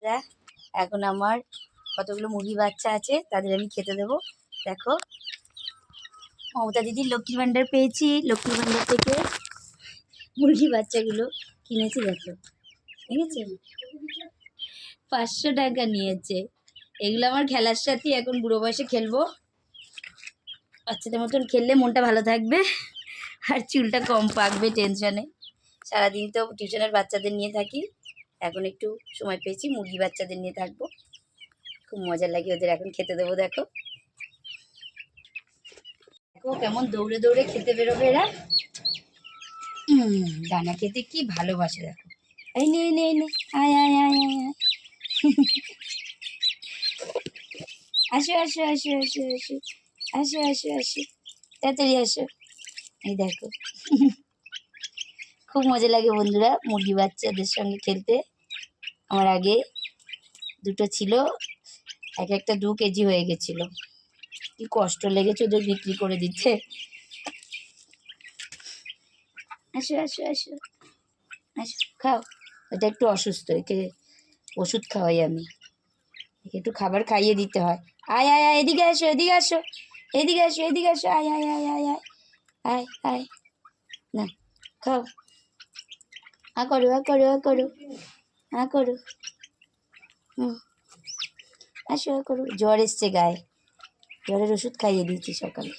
বন্ধুরা, এখন আমার কতগুলো মুরগি বাচ্চা আছে, তাদের আমি খেতে দেবো। দেখো, মমতা দিদির লক্ষ্মীর ভাণ্ডার পেয়েছি। লক্ষ্মীর ভাণ্ডার থেকে মুরগি বাচ্চাগুলো কিনেছি। দেখো, ঠিক আছে, 500 টাকা নিয়েছে। এগুলো আমার খেলার সাথে এখন বুড়ো বয়সে খেলবো। বাচ্চাদের মতন খেললে মনটা ভালো থাকবে আর চুলটা কম পাকবে টেনশনে। সারাদিন তো টিউশনের বাচ্চাদের নিয়ে থাকি, এখন একটু সময় পেয়েছি মুরগি বাচ্চাদের নিয়ে থাকবো। খুব মজা লাগে ওদের এখন খেতে দেবো। দেখো দেখো কেমন দৌড়ে দৌড়ে খেতে বেরোবে এরা। দানা খেতে কি ভালোবাসে। দেখো, এই নে নে নে, আয় আয় আয় আয় আয়। আসো আসো আসো আসো আসো আসো আসো আসো, তাড়াতাড়ি আসো। এই দেখো, খুব মজা লাগে বন্ধুরা মুরগি বাচ্চাদের সঙ্গে খেলতে। আমার আগে দুটো ছিল, এক একটা 2 কেজি হয়ে গেছিলো। কি কষ্ট লেগেছে ওদের বিক্রি করে দিতে। আসো আসো আসো আসো, খাও। এটা একটু অসুস্থ, একে ওষুধ খাওয়াই আমি। একে একটু খাবার খাইয়ে দিতে হয়। আয় আয় আয়, এদিকে আসো এদিকে আসো, এদিকে আসো এদিকে আসো, আয় আয় আয় আয় আয় আয় আয়, না খাও। করো করো করো, করো। আসো করো। জ্বর এসছে গায়ে, জ্বরের ওষুধ খাইয়ে দিয়েছি সকালে।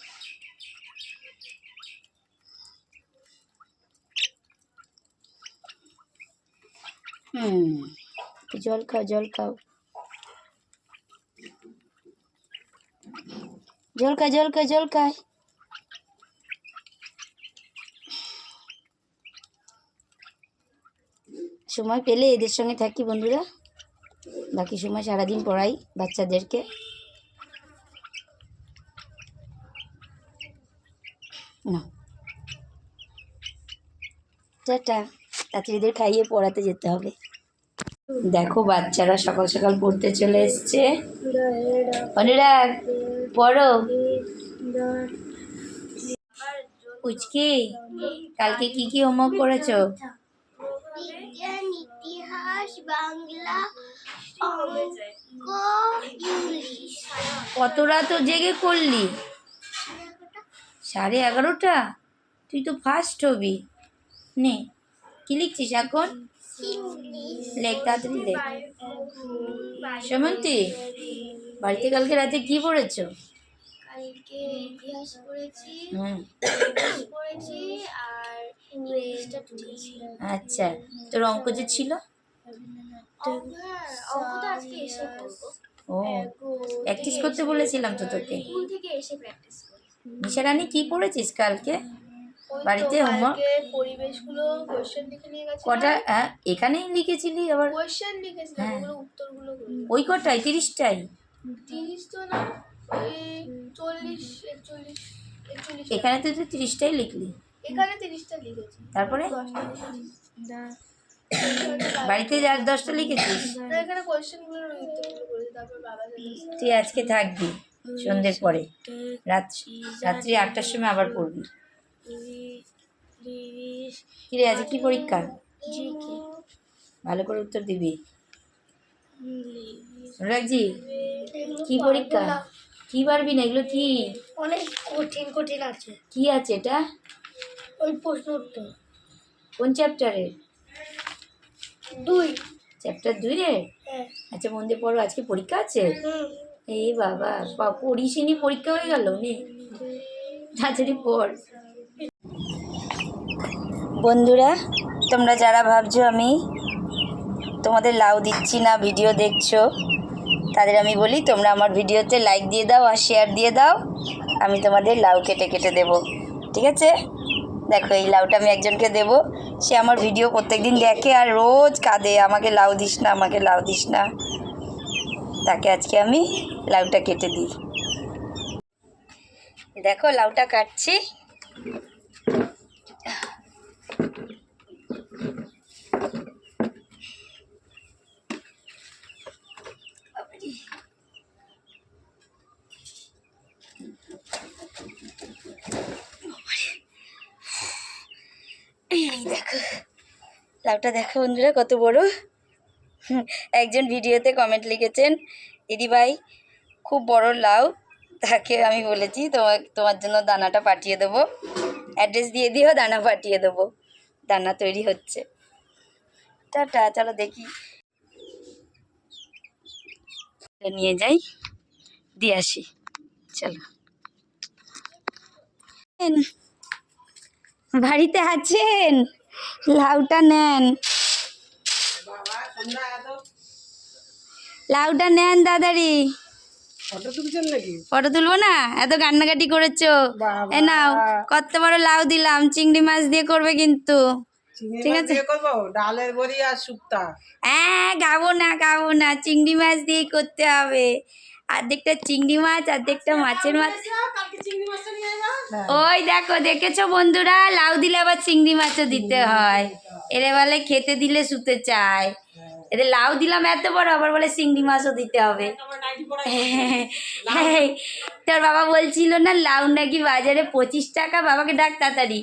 জল খাও জল খাও, জল খায় জল খায় জল খায়। সময় পেলে এদের সঙ্গে থাকি বন্ধুরা, বাকি সময় সারাদিন পড়াই বাচ্চাদেরকে। না টাটা, তাড়াতাড়িদের খাইয়ে পড়াতে যেতে হবে। দেখো বাচ্চারা সকাল সকাল পড়তে চলে এসছে। অনুরাগ পড়ো। পুচকি, কালকে কি কি হোমওয়ার্ক করেছো? বিজ্ঞান, ইতিহাস, বাংলা, অঙ্ক, ইংলিশ। কত রাত জেগে করলি? 11:30। তুই তো ফার্স্ট হবি। নে, কি লিখছিস এখন? লেখ তাড়াতাড়ি লেখ। সুমন্তি, বাড়িতে কালকে রাতে কি পড়েছো? কালকে ইতিহাস পড়েছি, ইংলিশ পড়েছি আর ইংলিশটা পড়েছি। আচ্ছা, তোর অঙ্ক যে ছিল? অঙ্কটা আজকে এসে করবো। ও, প্র্যাকটিস করতে বলেছিলাম তো তোকে। স্কুল থেকে এসে প্র্যাকটিস করি। নিশারানী কি পড়েছিস কালকে বাড়িতে হোমওয়ার্ক? পরিবেশগুলো কোশ্চেন লিখে নিয়ে গেছি। কটা? এখানেই লিখেছিলি আবার? কোশ্চেন লিখেছিলাম, ওগুলো উত্তরগুলো করি। ওই কটায়? 30টাই? 30 তো না, ওই 40 41 41। এখানে তো তুই 30টাই লিখলি। এখানে 30টা লিখেছি, তারপরে 10টা লিখেছি। বাড়িতে আর 10টা লিখেছিস? না, এখানে কোশ্চেনগুলোর উত্তরগুলো করেছি, তারপর বাবা তুই আজকে থাকবি সন্ধ্যের পরে, রাত্রি 8টার সময় আবার পড়বি। কিরে আজকে কি পরীক্ষা? ভালো করে উত্তর দিবি। অনুরাগজি, কি পরীক্ষা? কি পারবি না? এগুলো কি? অনেক কঠিন কঠিন আছে। কি আছে এটা? ওই প্রশ্ন উত্তর। কোন চ্যাপ্টারে? 2। চ্যাপ্টার 2 রে? আচ্ছা, মন দিয়ে পড়ো, আজকে পরীক্ষা আছে। এই বাবা, পড়িসনি, পরীক্ষা হয়ে গেল? নে তাড়াতাড়ি পড়। বন্ধুরা, তোমরা যারা ভাবছো আমি তোমাদের লাউ দিচ্ছি না, ভিডিও দেখছো, তাদের আমি বলি তোমরা আমার ভিডিওতে লাইক দিয়ে দাও আর শেয়ার দিয়ে দাও, আমি তোমাদের লাউ কেটে কেটে দেবো, ঠিক আছে? দেখো, এই লাউটা আমি একজনকে দেব, সে আমার ভিডিও প্রত্যেকদিন দেখে আর রোজ কাঁদে, আমাকে লাউ দিস না, আমাকে লাউ দিস না। তাকে আজকে আমি লাউটা কেটে দিই। দেখো লাউটা কাটছি। এই দেখো লাউটা, দেখো বন্ধুরা কত বড়। একজন ভিডিওতে কমেন্ট লিখেছেন, দিদিভাই খুব বড় লাউ, তাকে আমি বলেছি তোমার জন্য দানাটা পাঠিয়ে দেবো, অ্যাড্রেস দিয়ে দিও, দানা পাঠিয়ে দেবো। দানা তৈরি হচ্ছে। টাটা, চলো দেখি নিয়ে যাই, দিয়ে আসি। চলো, বাড়িতে আছেন? লাউটা নেন, লাউটা নেন দাদারি। ফটো তুলছেন নাকি? ফটো তুলবো না? এত কান্নাকাটি করেছো, এ নাও কত বড় লাউ দিলাম, চিংড়ি মাছ দিয়ে করবে কিন্তু। ঠিক আছে, করবো ডালের বড়ি আর শুক্তা। হ্যাঁ খাবো না, চিংড়ি মাছ দিয়েই করতে হবে। অর্ধেকটা চিংড়ি মাছ, অর্ধেকটা মাছের মাছ। ওই দেখো, দেখেছো বন্ধুরা, লাউ দিলে আবার চিংড়ি মাছও দিতে হয়। এরে বলে খেতে দিলে শুতে চায়, এদের লাউ দিলাম এত বড়, আবার বলে চিংড়ি মাছও দিতে হবে। হ্যাঁ, তোর বাবা বলছিল না লাউ নাকি বাজারে 25 টাকা, বাবাকে ডাক তাড়াতাড়ি,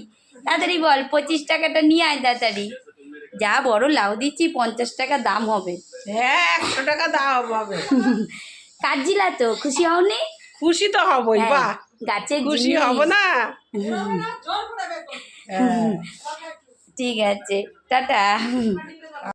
তাড়াতাড়ি বল 25 টাকাটা নিয়ে আয় তাড়াতাড়ি। যা বড় লাউ দিচ্ছি, 50 টাকা দাম হবে। হ্যাঁ, 100 টাকা দাও হবে। কাটজিলা তো, খুশি হওনি? খুশি তো হবই, হ্যাঁ, বাহ, গাছের খুশি জিনিস। হব না? ঠিক আছে, টাটা।